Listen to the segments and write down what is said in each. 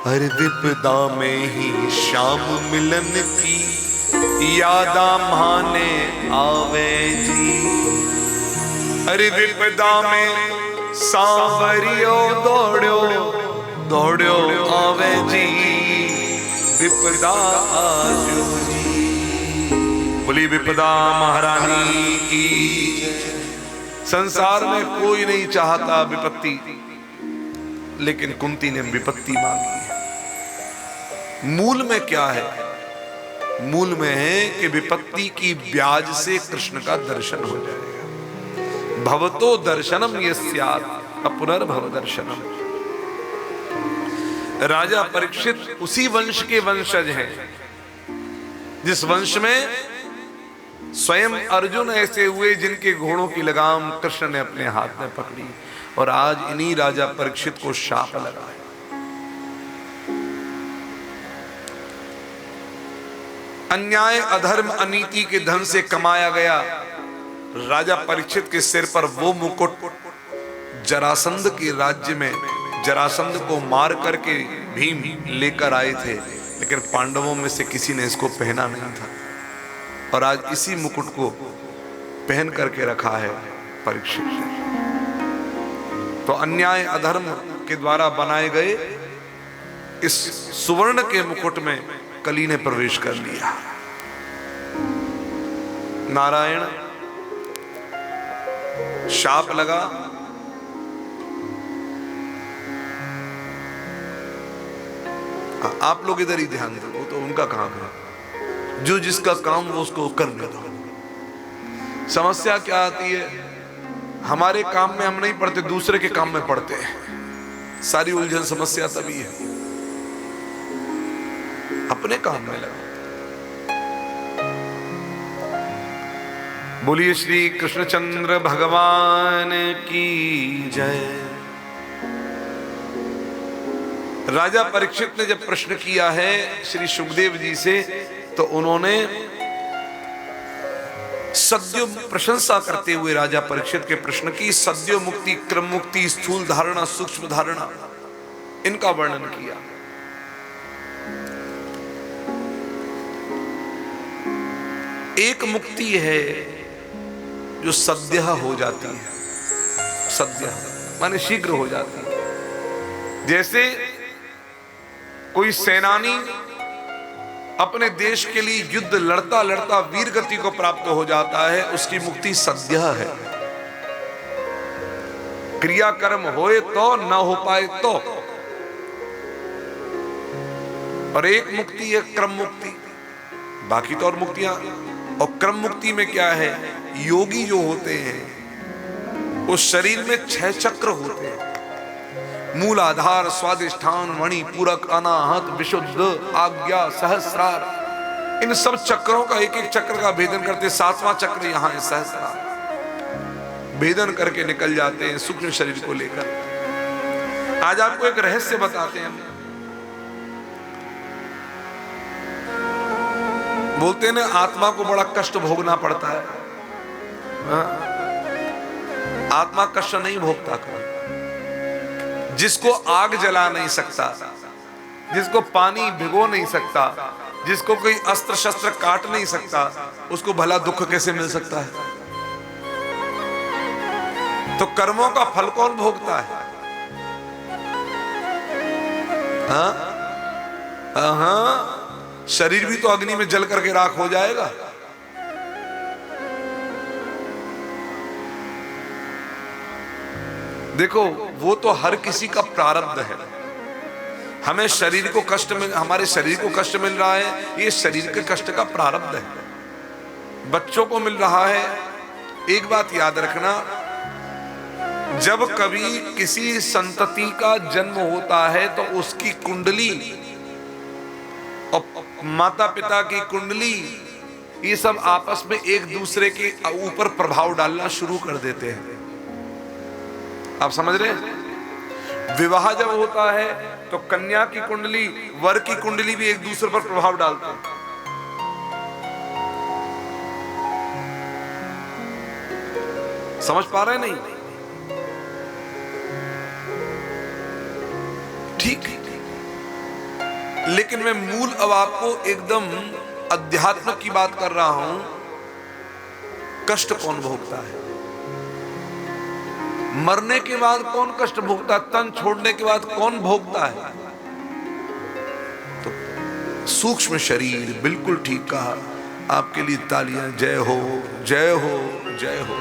हर विपदा में ही श्याम मिलन की यादा माने आवे जी। हर विपदा में सांवरियो दौड़ो दौड़ो आवे जी, विपदा आजो जी। बोली विपदा महारानी की। संसार में कोई नहीं चाहता विपत्ति, लेकिन कुंती ने विपत्ति मांगी है। मूल में क्या है? मूल में है कि विपत्ति की ब्याज से कृष्ण का दर्शन हो जाएगा। भवतो दर्शनम यस्यात् अपुनर्भव दर्शनम। राजा परीक्षित उसी वंश के वंशज हैं जिस वंश में स्वयं अर्जुन ऐसे हुए जिनके घोड़ों की लगाम कृष्ण ने अपने हाथ में पकड़ी, और आज इन्हीं राजा परीक्षित को शाप लगा है। अन्याय अधर्म अनीति के धन से कमाया गया राजा परीक्षित के सिर पर वो मुकुट जरासंध के राज्य में जरासंध को मार करके भीम लेकर आए थे, लेकिन पांडवों में से किसी ने इसको पहना नहीं था, और आज इसी मुकुट को पहन करके रखा है परीक्षित ने। तो अन्याय अधर्म के द्वारा बनाए गए इस सुवर्ण के मुकुट में कली ने प्रवेश कर लिया। नारायण शाप लगा। आप लोग इधर ही ध्यान दो, वो तो उनका काम है, जो जिसका काम वो उसको करने दो। समस्या क्या आती है? हमारे काम में हम नहीं पढ़ते, दूसरे के काम में पढ़ते हैं। सारी उलझन समस्या तभी है, अपने काम में लगा। बोलिए श्री कृष्णचंद्र भगवान की जय। राजा परीक्षित ने जब प्रश्न किया है श्री सुखदेव जी से, तो उन्होंने सद्यो प्रशंसा करते हुए राजा परीक्षित के प्रश्न की सद्यो मुक्ति, क्रम मुक्ति, स्थूल धारणा, सूक्ष्म धारणा, इनका वर्णन किया। एक मुक्ति है जो सद्य हो जाती है, सद्य माने शीघ्र हो जाती है। जैसे कोई सेनानी अपने देश के लिए युद्ध लड़ता लड़ता वीर गति को प्राप्त हो जाता है, उसकी मुक्ति सद्य है। क्रियाकर्म होए तो, न हो पाए तो। और एक मुक्ति है क्रम मुक्ति, बाकी तो और मुक्तियां। और क्रम मुक्ति में क्या है? योगी जो होते हैं उस शरीर में 6 चक्र होते हैं, मूल, आधार, स्वादिष्ठान, मणि, पूरक, अनाहत, विशुद्ध, आज्ञा, सहस्रार। इन सब चक्रों का एक एक चक्र का भेदन करते, 7वां चक्र यहां है सहस्रार। भेदन करके निकल जाते हैं सूक्ष्म शरीर को लेकर। आज आपको एक रहस्य बताते हैं। बोलते हैं ना, आत्मा को बड़ा कष्ट भोगना पड़ता है। आत्मा कष्ट नहीं भोगता कभी। जिसको आग जला नहीं सकता, जिसको पानी भिगो नहीं सकता, जिसको कोई अस्त्र शस्त्र काट नहीं सकता, उसको भला दुख कैसे मिल सकता है? तो कर्मों का फल कौन भोगता है? हाँ, शरीर भी तो अग्नि में जल करके राख हो जाएगा। देखो, वो तो हर किसी का प्रारब्ध है। हमें शरीर को कष्ट मिल, हमारे शरीर को कष्ट मिल रहा है, ये शरीर के कष्ट का प्रारब्ध है। बच्चों को मिल रहा है। एक बात याद रखना, जब कभी किसी संतति का जन्म होता है तो उसकी कुंडली और माता पिता की कुंडली, ये सब आपस में एक दूसरे के ऊपर प्रभाव डालना शुरू कर देते हैं। आप समझ रहे हैं? विवाह जब होता है तो कन्या की कुंडली, वर की कुंडली भी एक दूसरे पर प्रभाव डालते हैं। समझ पा रहे नहीं? ठीक। लेकिन मैं मूल अब आपको एकदम अध्यात्म की बात कर रहा हूं। कष्ट कौन भोगता है? मरने के बाद कौन कष्ट भोगता है? तन छोड़ने के बाद कौन भोगता है? तो सूक्ष्म शरीर, बिल्कुल ठीक कहा। आपके लिए तालियां, जय हो, जय हो, जय हो।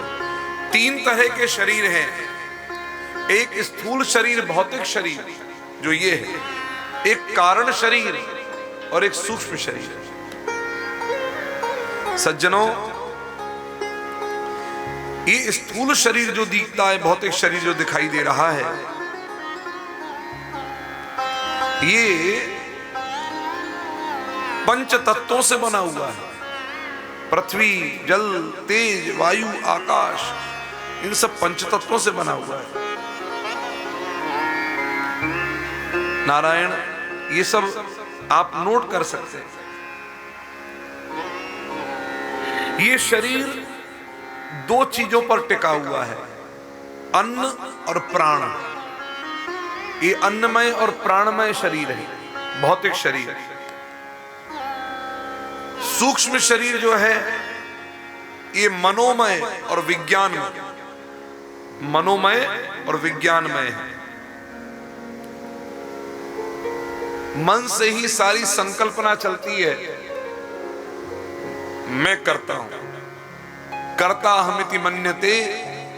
3 तरह के शरीर हैं। एक स्थूल शरीर, भौतिक शरीर जो ये है, एक कारण शरीर और एक सूक्ष्म शरीर। सज्जनों, ये स्थूल शरीर जो दिखता है, भौतिक शरीर जो दिखाई दे रहा है, ये 5 तत्वों से बना हुआ है। पृथ्वी, जल, तेज, वायु, आकाश, इन सब 5 तत्वों से बना हुआ है। नारायण, ये सब आप नोट कर सकते हैं। ये शरीर 2 चीजों पर टिका हुआ है, अन्न और प्राण। ये अन्नमय और प्राणमय शरीर है, भौतिक शरीर। सूक्ष्म शरीर जो है, ये मनोमय और विज्ञानमय, मनोमय और विज्ञानमय है। मन से ही सारी संकल्पना चलती है। मैं करता हूं, कर्ता अहमिति मन्यते,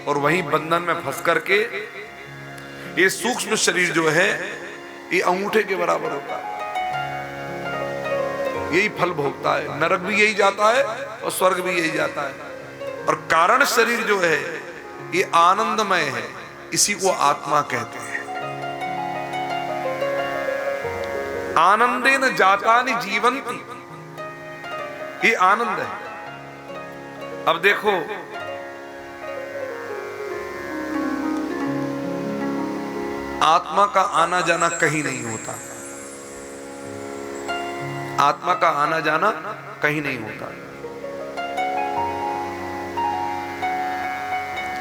और वहीं बंधन में फंस करके ये सूक्ष्म शरीर जो है, ये अंगूठे के बराबर होता है। यही फल भोगता है, नरक भी यही जाता है और स्वर्ग भी यही जाता है। और कारण शरीर जो है, ये आनंदमय है, इसी को आत्मा कहते हैं। आनंदेन जातानि जीवन्ति, ये आनंद है। अब देखो, आत्मा का आना जाना कहीं नहीं होता। आत्मा का आना जाना कहीं नहीं होता।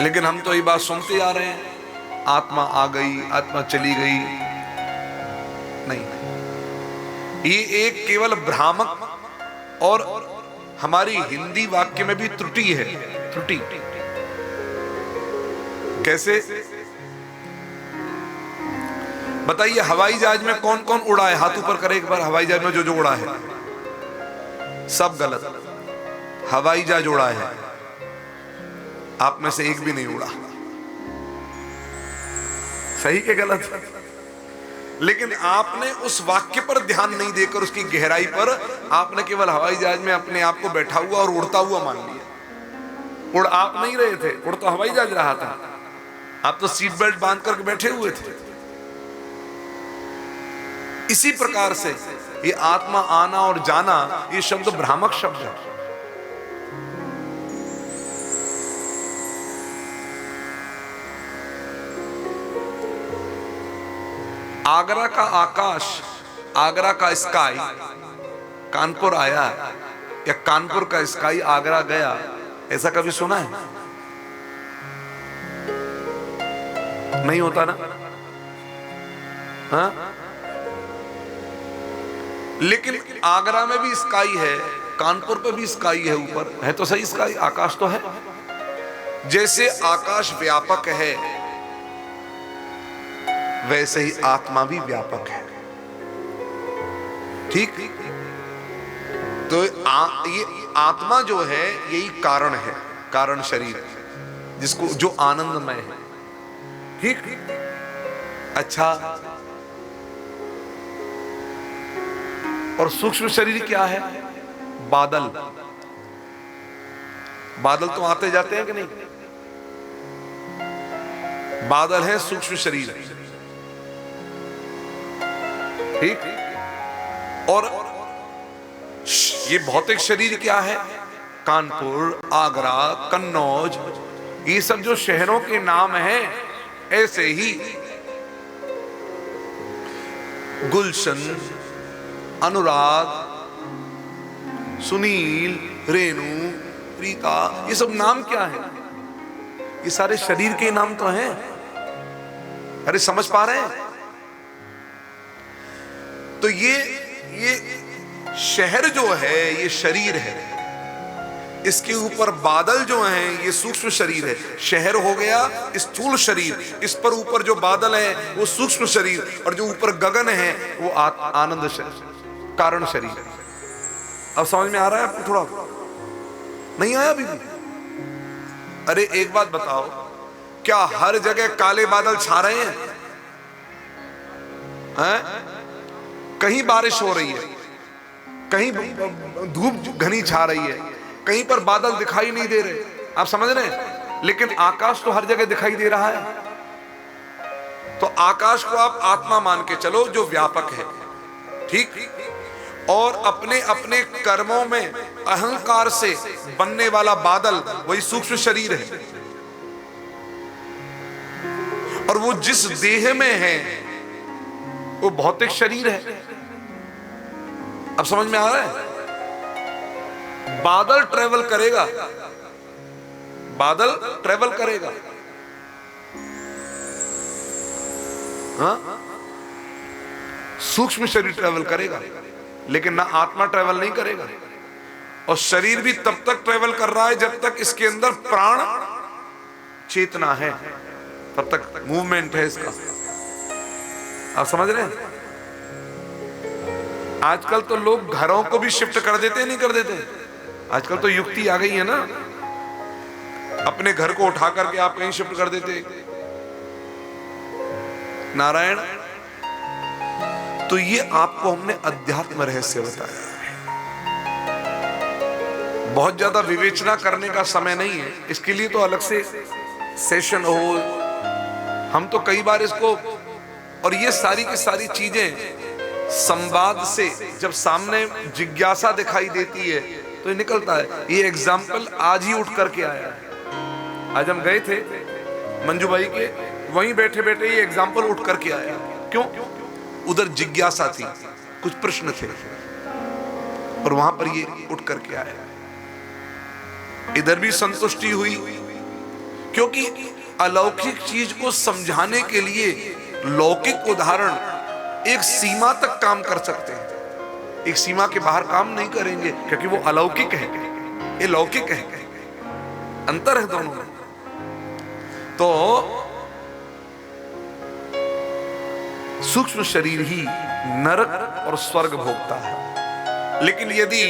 लेकिन हम तो ये बात सुनते आ रहे हैं, आत्मा आ गई, आत्मा चली गई। नहीं, ये एक केवल भ्रामक और हमारी हिंदी वाक्य में भी त्रुटि है। त्रुटि कैसे बताइए? हवाई जहाज में कौन कौन उड़ा है? हाथ ऊपर करे एक बार। हवाई जहाज में जो जो उड़ा है, सब गलत। हवाई जहाज उड़ा है, आप में से एक भी नहीं उड़ा। सही के गलत? लेकिन आपने उस वाक्य पर ध्यान नहीं देकर, उसकी गहराई पर आपने केवल हवाई जहाज में अपने आप को बैठा हुआ और उड़ता हुआ मान लिया। उड़ आप नहीं रहे थे, उड़ तो हवाई जहाज रहा था। आप तो सीट बेल्ट बांध करके बैठे हुए थे। इसी प्रकार से ये आत्मा आना और जाना, ये शब्द भ्रामक शब्द है। आगरा का आकाश, आगरा का स्काई कानपुर आया, या कानपुर का स्काई आगरा गया, ऐसा कभी सुना है? नहीं होता ना? हाँ? लेकिन आगरा में भी स्काई है, कानपुर पे भी स्काई है। ऊपर है तो सही, स्काई, आकाश तो है। जैसे आकाश व्यापक है, वैसे ही आत्मा भी व्यापक है। ठीक? तो ये आत्मा जो है, यही कारण है, कारण शरीर, जिसको जो आनंदमय है। ठीक? अच्छा, और सूक्ष्म शरीर क्या है? बादल। बादल तो आते जाते हैं कि नहीं? बादल है सूक्ष्म शरीर। ठीक? और ये भौतिक शरीर क्या है? कानपुर, आगरा, कन्नौज, ये सब जो शहरों के नाम हैं, ऐसे ही गुलशन, अनुराग, सुनील, रेणु, प्रीता, ये सब नाम क्या है? ये सारे शरीर के नाम तो हैं। अरे समझ पा रहे हैं? तो ये ये शहर जो है ये शरीर है, इसके ऊपर बादल जो हैं ये सूक्ष्म शरीर है। शहर हो गया स्थूल शरीर, इस पर ऊपर जो बादल है वो सूक्ष्म शरीर, और जो ऊपर गगन है वो आनंद शरीर, कारण शरीर। अब समझ में आ रहा है आपको? थोड़ा नहीं आया अभी भी? अरे एक बात बताओ, क्या हर जगह काले बादल छा रहे हैं? कहीं बारिश हो रही है, कहीं धूप घनी छा रही है, कहीं पर बादल दिखाई नहीं दे रहे, आप समझ रहे हैं? लेकिन आकाश तो हर जगह दिखाई दे रहा है। तो आकाश को आप आत्मा मान के चलो जो व्यापक है, ठीक? और अपने अपने कर्मों में अहंकार से बनने वाला बादल वही सूक्ष्म शरीर है, और वो जिस देह में है वो भौतिक शरीर है। अब समझ में आ रहा है? बादल ट्रेवल करेगा, बादल ट्रेवल करेगा, हाँ? सूक्ष्म शरीर ट्रेवल करेगा, लेकिन ना आत्मा ट्रेवल नहीं करेगा। और शरीर भी तब तक ट्रेवल कर रहा है जब तक इसके अंदर प्राण चेतना है, तब तक मूवमेंट है इसका। आप समझ रहे हैं? आजकल तो लोग घरों को भी शिफ्ट कर देते, नहीं कर देते? आजकल तो युक्ति आ गई है ना, अपने घर को उठा करके आप कहीं शिफ्ट कर देते। नारायण, तो ये आपको हमने अध्यात्म रहस्य बताया है। बहुत ज्यादा विवेचना करने का समय नहीं है, इसके लिए तो अलग से सेशन हो। हम तो कई बार इसको, और ये सारी की सारी चीजें संवाद से जब सामने जिज्ञासा दिखाई देती है तो ये निकलता है। ये एग्जाम्पल आज ही उठ करके आया है। आज हम गए थे मंजूबाई के, वहीं बैठे बैठे ये एग्जाम्पल उठ करके आया। क्यों? उधर जिज्ञासा थी, कुछ प्रश्न थे, और वहां पर ये उठ करके आया। इधर भी संतुष्टि हुई, क्योंकि अलौकिक चीज को समझाने के लिए लौकिक उदाहरण एक सीमा तक काम कर सकते हैं, एक सीमा के बाहर काम नहीं करेंगे, क्योंकि वो अलौकिक है, ये लौकिक है, अंतर है दोनों में। तो सूक्ष्म शरीर ही नरक और स्वर्ग भोगता है। लेकिन यदि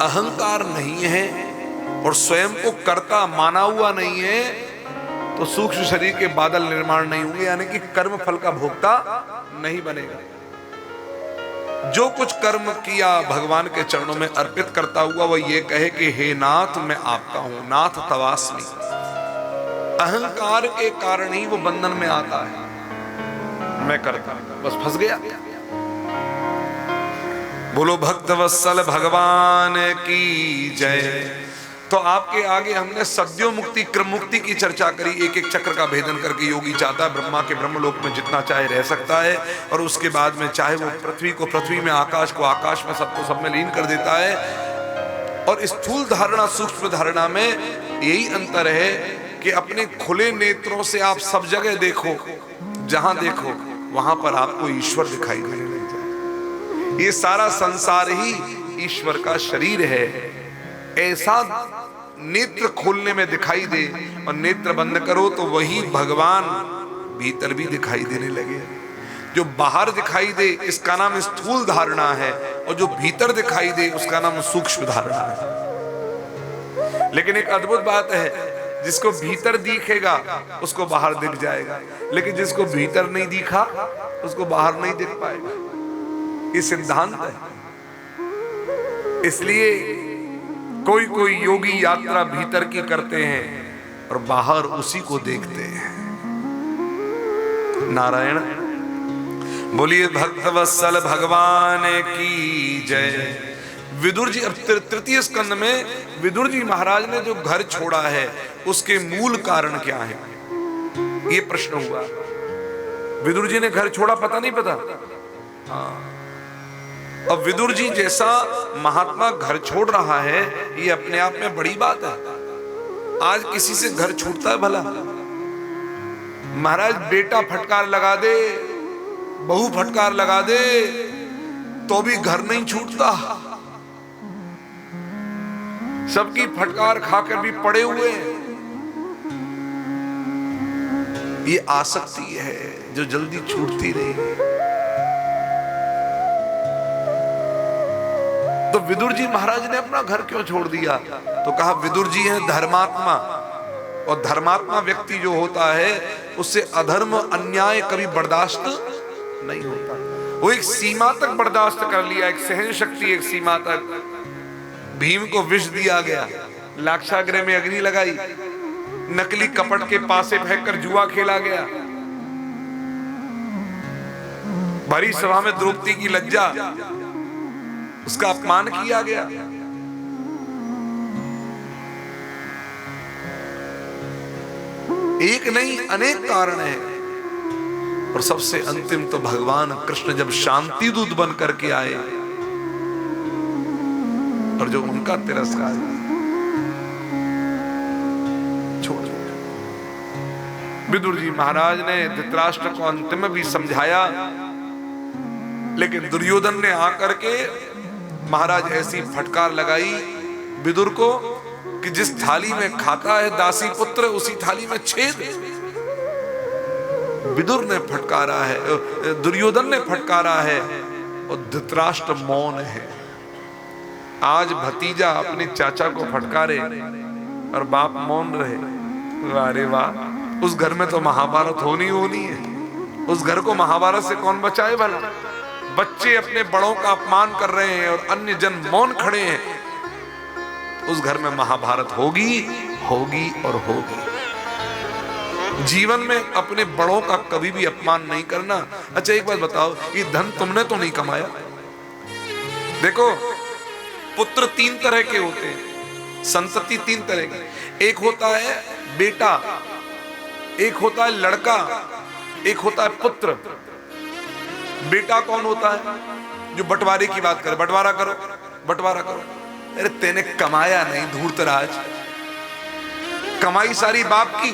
अहंकार नहीं है और स्वयं को कर्ता माना हुआ नहीं है तो सूक्ष्म शरीर के बादल निर्माण नहीं होंगे, यानी कि कर्म फल का भोक्ता नहीं बनेगा। जो कुछ कर्म किया भगवान के चरणों में अर्पित करता हुआ वह ये कहे कि हे नाथ मैं आपका हूं, नाथ तवास्मि। अहंकार के कारण ही वो बंधन में आता है, मैं करता, बस फंस गया। बोलो भक्त वत्सल भगवान की जय। तो आपके आगे हमने सद्यो मुक्ति क्रम मुक्ति की चर्चा करी, एक एक चक्र का भेदन करके योगी चाहता है ब्रह्मा के ब्रह्मलोक में जितना चाहे रह सकता है, और उसके बाद में चाहे वो पृथ्वी को पृथ्वी में, आकाश को आकाश में, सबको सब में लीन कर देता है। और स्थूल धारणा सूक्ष्म धारणा में यही अंतर है कि अपने खुले नेत्रों से आप सब जगह देखो, जहां देखो वहां पर आपको ईश्वर दिखाई देने लग जाए। ये सारा संसार ही ईश्वर का शरीर है। ऐसा नेत्र खोलने में दिखाई दे और नेत्र बंद करो तो वही भगवान भीतर भी दिखाई देने लगे। जो बाहर दिखाई दे इसका नाम स्थूल धारणा है, और जो भीतर दिखाई दे उसका नाम सूक्ष्म धारणा है। लेकिन एक अद्भुत बात है, जिसको भीतर दिखेगा उसको बाहर दिख जाएगा, लेकिन जिसको भीतर नहीं दिखा उसको बाहर नहीं दिख पाएगा। ये सिद्धांत है। इसलिए कोई कोई योगी यात्रा भीतर की करते हैं और बाहर उसी को देखते हैं। नारायण, बोलिए भक्त वत्सल भगवान की जय। विदुर जी, अब तृतीय स्कंद में विदुर जी महाराज ने जो घर छोड़ा है उसके मूल कारण क्या है, ये प्रश्न हुआ। विदुर जी ने घर छोड़ा, पता नहीं पता? हाँ। अब विदुर जी जैसा महात्मा घर छोड़ रहा है ये अपने आप में बड़ी बात है। आज किसी से घर छूटता है भला? महाराज बेटा फटकार लगा दे, बहू फटकार लगा दे तो भी घर नहीं छूटता, सबकी फटकार खाकर भी पड़े हुए हैं। ये आसक्ति है जो जल्दी छूटती नहीं। तो विदुर जी महाराज ने अपना घर क्यों छोड़ दिया? तो कहा विदुर जी हैं धर्मात्मा, और धर्मात्मा व्यक्ति जो होता है उससे अधर्म अन्याय कभी बर्दाश्त नहीं होता। वो एक सीमा तक बर्दाश्त कर लिया, एक सहन शक्ति एक सीमा तक। भीम को विष दिया गया, लाक्षागृह में अग्नि लगाई, नकली कपट के पासे फेंककर जुआ खेला गया, भरी सभा में द्रौपदी की लज्जा, उसका अपमान किया गया। एक नहीं अनेक कारण है, और सबसे अंतिम तो भगवान कृष्ण जब शांति दूत बन करके आए और जो उनका तिरस्कार छोड़ दिया। विदुर जी महाराज ने धृतराष्ट्र को अंतिम में भी समझाया, लेकिन दुर्योधन ने आकर के महाराज ऐसी फटकार लगाई विदुर को कि जिस थाली में खाता है दासी पुत्र उसी थाली में छेद। विदुर ने फटकारा है, दुर्योधन ने फटकारा है, और धृतराष्ट्र मौन है। आज भतीजा अपने चाचा को फटकारे और बाप मौन रहे, अरे वाह, उस घर में तो महाभारत होनी है। उस घर को महाभारत से कौन बचाए भला? बच्चे अपने बड़ों का अपमान कर रहे हैं और अन्य जन मौन खड़े हैं। उस घर में महाभारत होगी और होगी। जीवन में अपने बड़ों का कभी भी अपमान नहीं करना। अच्छा एक बात बताओ, ये धन तुमने तो नहीं कमाया? देखो, पुत्र 3 तरह के होते हैं, संतति 3 तरह की। एक होता है बेटा, एक होता है लड़का, एक होता है पुत्र। बेटा कौन होता है? जो बंटवारे की बात करे, बंटवारा करो, बंटवारा करो। अरे तेने कमाया नहीं धूर्तराज, कमाई सारी बाप की,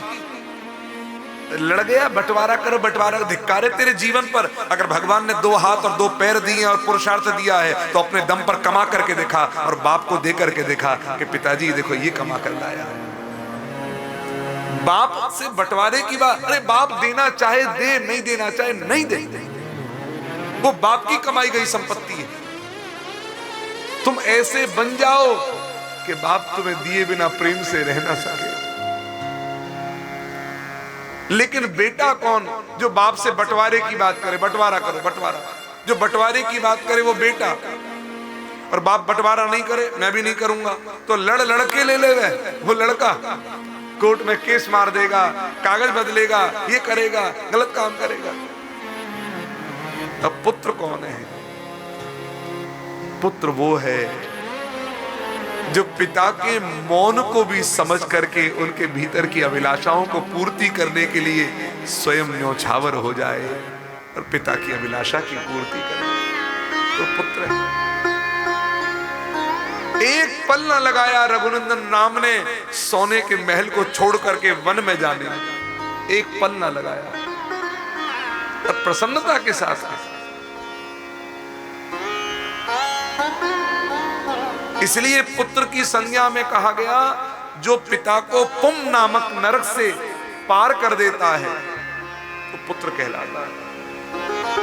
लड़ गया बंटवारा करो, बंटवारा। धिक्कारे तेरे जीवन पर। अगर भगवान ने 2 हाथ और 2 पैर दिए और पुरुषार्थ दिया है तो अपने दम पर कमा करके देखा, और बाप को दे करके देखा कि पिताजी देखो ये कमा कर लाया। बाप से बंटवारे की बात, अरे बाप देना चाहे दे, नहीं देना चाहे नहीं दे, वो बाप की कमाई गई संपत्ति है। तुम ऐसे बन जाओ कि बाप तुम्हें दिए बिना प्रेम से रह ना सके। लेकिन बेटा कौन? जो बाप से बंटवारे की बात करे, बंटवारा करो, बंटवारा। जो बंटवारे की बात करे वो बेटा, और बाप बंटवारा नहीं करे, मैं भी नहीं करूंगा, तो लड़के ले ले वो लड़का कोर्ट में केस मार देगा, कागज बदलेगा, ये करेगा, गलत काम करेगा। अब पुत्र कौन है? पुत्र वो है जो पिता के मौन को भी समझ करके उनके भीतर की अभिलाषाओं को पूर्ति करने के लिए स्वयं न्योछावर हो जाए और पिता की अभिलाषा की पूर्ति करे, तो पुत्र है। एक पल न लगाया रघुनंदन राम ने सोने के महल को छोड़ करके वन में जाने, एक पल न लगाया, और प्रसन्नता के साथ। इसलिए पुत्र की संज्ञा में कहा गया, जो पिता को पुम नामक नरक से पार कर देता है तो पुत्र कहलाता है।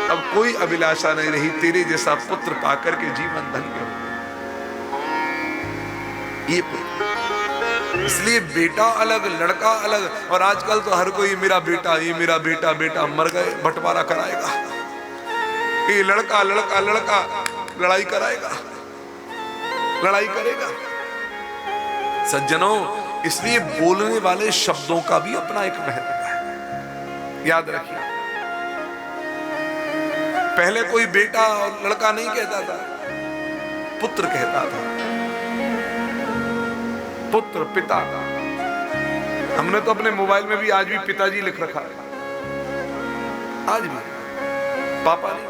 अब कोई अभिलाषा नहीं रही, तेरे जैसा पुत्र पाकर के जीवन धन्य हो। ये इसलिए बेटा अलग, लड़का अलग। और आजकल तो हर कोई मेरा बेटा, ये मेरा बेटा, बेटा मर गए बंटवारा कराएगा, ये लड़का लड़का लड़का लड़ाई कराएगा, लड़ाई करेगा। सज्जनों, इसलिए बोलने वाले शब्दों का भी अपना एक महत्व है, याद रखिए। पहले कोई बेटा और लड़का नहीं कहता था, पुत्र कहता था, पुत्र, पिता। हमने तो अपने मोबाइल में भी आज भी पिताजी लिख रखा है, आज भी पापा नहीं,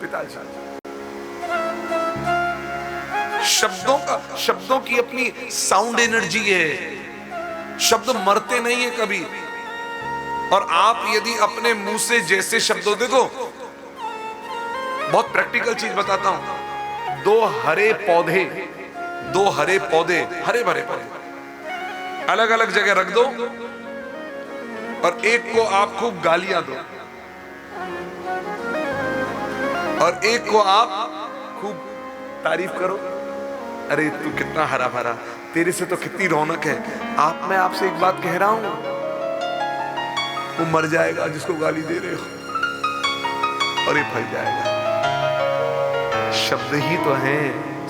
पिताजी। शब्दों की अपनी साउंड एनर्जी है, शब्द मरते नहीं है कभी। और आप यदि अपने मुंह से जैसे शब्दों, देखो बहुत प्रैक्टिकल चीज बताता हूं। दो हरे पौधे, हरे भरे पौधे अलग अलग जगह रख दो और एक को आप खूब गालियां दो और एक को आप खूब तारीफ करो, अरे तू कितना हरा भरा, तेरे से तो कितनी रौनक है। मैं आपसे एक बात कह रहा हूं, वो मर जाएगा जिसको गाली दे रहे हो और ये फल जाएगा। शब्द ही तो है,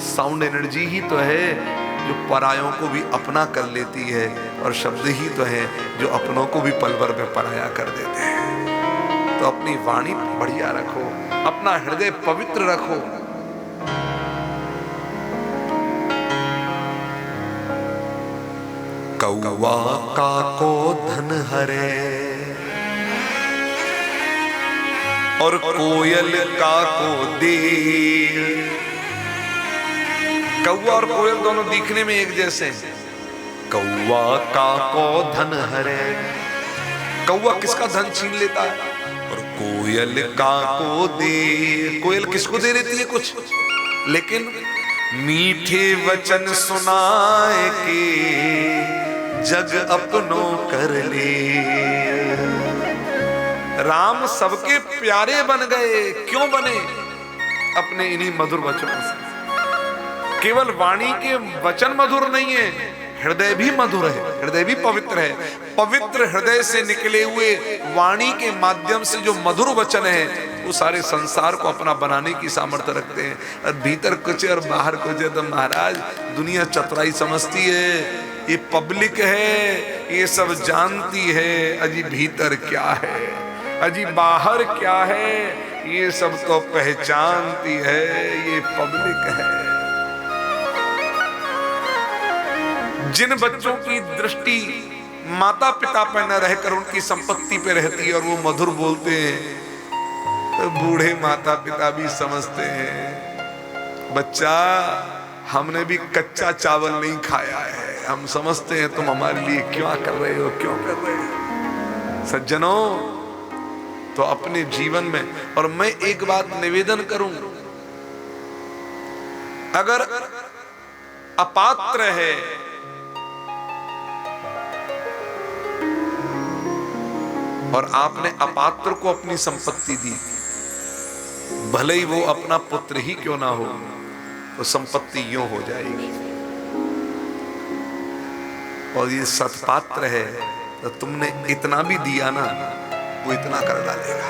साउंड एनर्जी ही तो है जो परायों को भी अपना कर लेती है, और शब्द ही तो है जो अपनों को भी पल भर में पराया कर देते हैं। तो अपनी वाणी बढ़िया रखो, अपना हृदय पवित्र रखो। कौवा काको धन हरे और कोयल काको दे। कौवा और कोयल दोनों दिखने में एक जैसे हैं। कौवा काको धन हरे, कौवा किसका धन छीन लेता है, और कोयल काको दे। कोयल किसको दे देती है कुछ, लेकिन मीठे वचन सुनाए के जग अपनों कर ले। राम सबके प्यारे बन गए, क्यों बने, अपने इन्हीं मधुर वचनों से। केवल वाणी के वचन मधुर नहीं है, हृदय भी मधुर है, हृदय भी पवित्र है। पवित्र हृदय से निकले हुए वाणी के माध्यम से जो मधुर वचन है, वो सारे संसार को अपना बनाने की सामर्थ्य रखते हैं। और भीतर कुछ और बाहर कुछ है। तो महाराज दुनिया चतुराई समझती है, ये पब्लिक है, ये सब जानती है, अजी भीतर क्या है, अजी बाहर क्या है, ये सब तो पहचानती है, ये पब्लिक है। जिन बच्चों की दृष्टि माता पिता पर न रहकर उनकी संपत्ति पे रहती है और वो मधुर बोलते हैं, तो बूढ़े माता पिता भी समझते हैं, बच्चा हमने भी कच्चा चावल नहीं खाया है, हम समझते हैं तुम हमारे लिए क्या कर रहे हो, क्यों कर रहे हो। सज्जनों, तो अपने जीवन में, और मैं एक बात निवेदन करूं, अगर अपात्र है और आपने अपात्र को अपनी संपत्ति दी, भले ही वो अपना पुत्र ही क्यों ना हो, तो संपत्ति यूं हो जाएगी। और ये सत्पात्र है, तो तुमने इतना भी दिया ना, वो इतना कर डालेगा।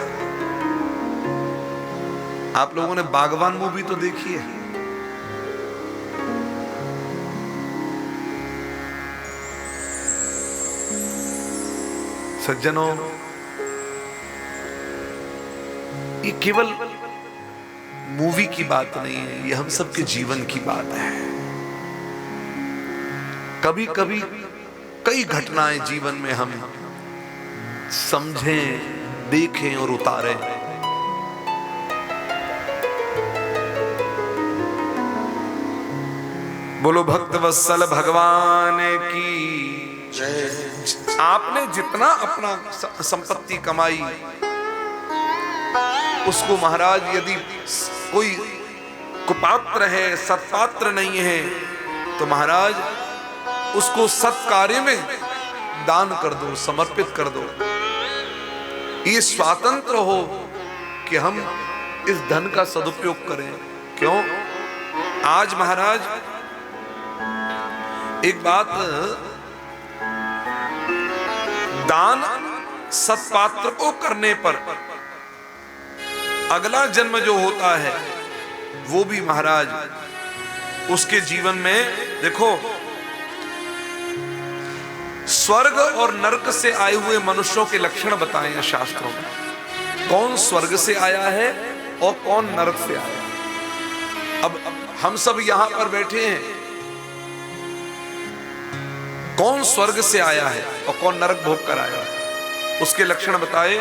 आप लोगों ने बागवान मूवी तो देखी है, सज्जनों, ये केवल मूवी की बात नहीं है, ये हम सबके जीवन की बात है। कभी कभी कई घटनाएं जीवन में हम समझें, देखें और उतारें। बोलो भक्त वत्सल भगवान की जय। आपने जितना अपना संपत्ति कमाई, उसको महाराज यदि कोई कुपात्र है, सत्पात्र नहीं है, तो महाराज उसको सत्कार्य में दान कर दो, समर्पित कर दो। ये स्वातंत्र हो कि हम इस धन का सदुपयोग करें। क्यों? आज महाराज एक बात, दान सत्पात्र को करने पर अगला जन्म जो होता है वो भी महाराज उसके जीवन में, देखो, स्वर्ग और नरक से आए हुए मनुष्यों के लक्षण बताए हैं शास्त्रों में। कौन स्वर्ग से आया है और कौन नरक से आया है। अब हम सब यहां पर बैठे हैं, कौन स्वर्ग से आया है और कौन नरक भोग कर आया है, उसके लक्षण बताए।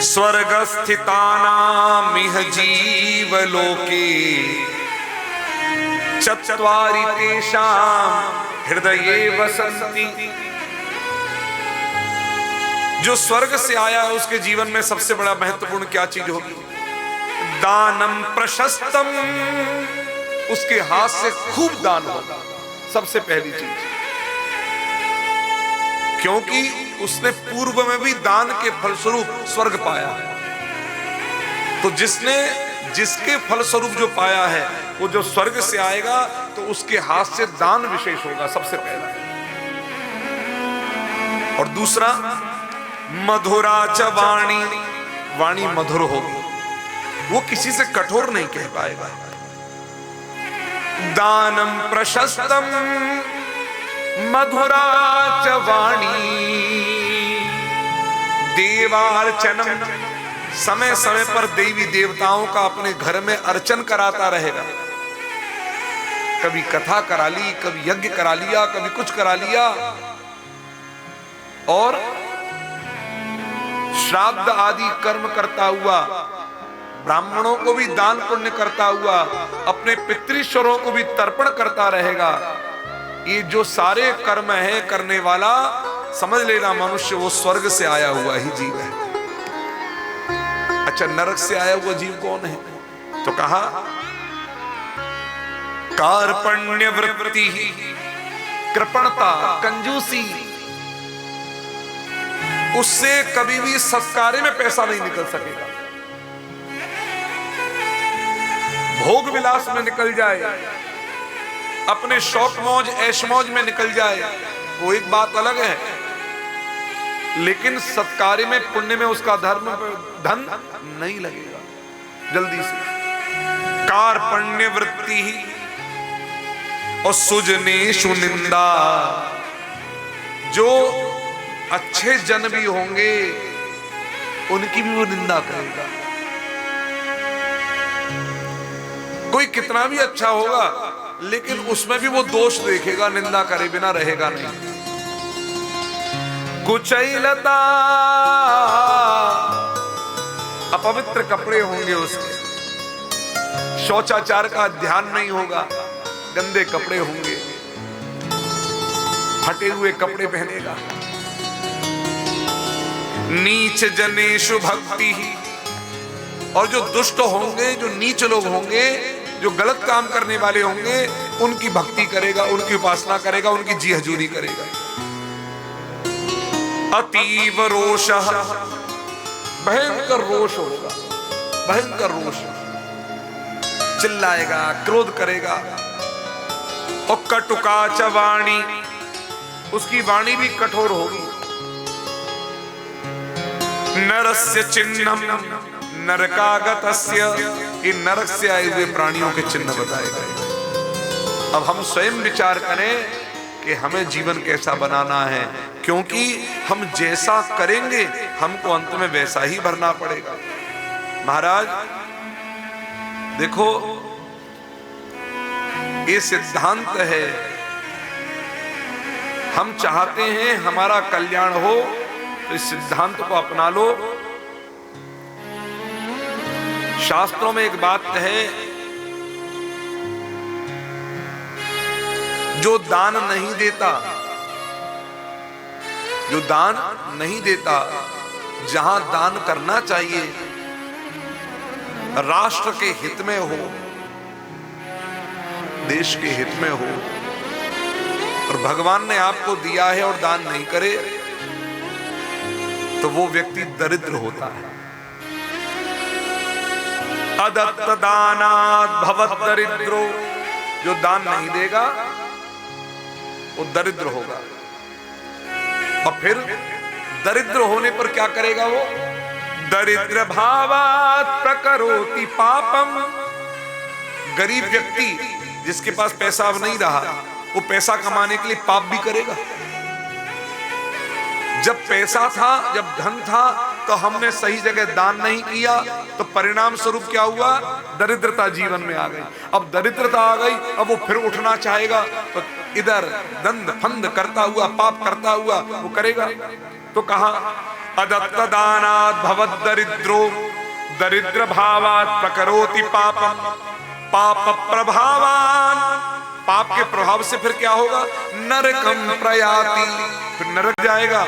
स्वर्गस्थितानामिह जीवलोके चत्वारि तेषां हृदये वसन्ति जो स्वर्ग से आया है उसके जीवन में सबसे बड़ा महत्वपूर्ण क्या चीज होगी? दानम प्रशस्तम, उसके हाथ से खूब दान होगा, सबसे पहली चीज। क्योंकि उसने पूर्व में भी दान के फलस्वरूप स्वर्ग पाया है। तो जिसके फलस्वरूप जो पाया है वो जो स्वर्ग से आएगा तो उसके हाथ से दान विशेष होगा, सबसे पहला। और दूसरा, मधुरा च वाणी, वाणी मधुर होगी, वो किसी से कठोर नहीं कह पाएगा। दानम प्रशस्तम मधुरा च वाणी, देवार्चनम, समय समय पर देवी देवताओं का अपने घर में अर्चन कराता रहेगा। कभी कथा करा ली, कभी यज्ञ करा लिया, कभी कुछ करा लिया। और श्राद्ध आदि कर्म करता हुआ, ब्राह्मणों को भी दान पुण्य करता हुआ, अपने पितृश्वरों को भी तर्पण करता रहेगा। ये जो सारे कर्म है करने वाला, समझ लेना मनुष्य वो स्वर्ग से आया हुआ ही जीव है। अच्छा, नरक से आया हुआ जीव कौन है? तो कहा कार्पण्य वृत्ति, कृपणता, कंजूसी, उससे कभी भी सत्कार्य में पैसा नहीं निकल सकेगा। भोग विलास में निकल जाए, अपने शौक मौज ऐश मौज में निकल जाए, वो एक बात अलग है। लेकिन सत्कार्य में, पुण्य में उसका धन नहीं लगेगा जल्दी से। कार्पण्य वृत्ति और सुजनेषु निंदा, जो अच्छे जन भी होंगे उनकी भी वो निंदा करेगा। कोई कितना भी अच्छा होगा लेकिन उसमें भी वो दोष देखेगा, निंदा करे बिना रहेगा नहीं। कुचैलता, अपवित्र कपड़े होंगे उसके, शौचाचार का ध्यान नहीं होगा, गंदे कपड़े होंगे, फटे हुए कपड़े पहनेगा। नीच जनेषु भक्ति, और जो दुष्ट होंगे, जो नीच लोग होंगे, जो गलत काम करने वाले होंगे, उनकी भक्ति करेगा, उनकी उपासना करेगा, उनकी जी हजूरी करेगा। अतीव रोषः, भयंकर रोष होगा, भयंकर रोष, चिल्लाएगा, क्रोध करेगा। और कटुका च वाणी, उसकी वाणी भी कठोर होगी। नरस्य चिन्हम नरकागतस्य, ये नरक से आए हुए प्राणियों के चिन्ह बताए गए। अब हम स्वयं विचार करें कि हमें जीवन कैसा बनाना है, क्योंकि हम जैसा करेंगे हमको अंत में वैसा ही भरना पड़ेगा। महाराज देखो, ये सिद्धांत है, हम चाहते हैं हमारा कल्याण हो तो इस सिद्धांत को अपना लो। शास्त्रों में एक बात है, जो दान नहीं देता, जो दान नहीं देता, जहां दान करना चाहिए राष्ट्र के हित में हो, देश के हित में हो, और भगवान ने आपको दिया है और दान नहीं करे तो वो व्यक्ति दरिद्र होता है। अदत्त दानात् भवत् दरिद्रो, जो दान नहीं देगा वो दरिद्र होगा। और फिर दरिद्र होने पर क्या करेगा वो? दरिद्र भावात् प्रकरोति पापम। गरीब व्यक्ति जिसके पास पैसा अब नहीं रहा, वो पैसा कमाने के लिए पाप भी करेगा। जब पैसा था, जब धन था, तो हमने सही जगह दान नहीं किया, तो परिणाम स्वरूप क्या हुआ? दरिद्रता जीवन में आ गई। अब दरिद्रता आ गई, अब वो फिर उठना चाहेगा, तो इधर दंड फंद करता हुआ, पाप करता हुआ वो करेगा। तो कहा अदत्त दानात् भवत् दरिद्रो दरिद्र भावात् प्रकरोति पापम। पाप प्रभावान, पाप के प्रभाव से फिर क्या होगा? नरकम प्रयाति, फिर नरक जाएगा।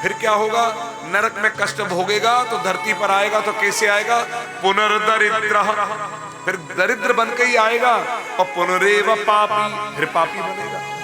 फिर क्या होगा? नरक में कष्ट भोगेगा तो धरती पर आएगा तो कैसे आएगा? पुनर्दरिद्र, फिर दरिद्र बन के ही आएगा, और पुनरेव पापी, फिर पापी बनेगा।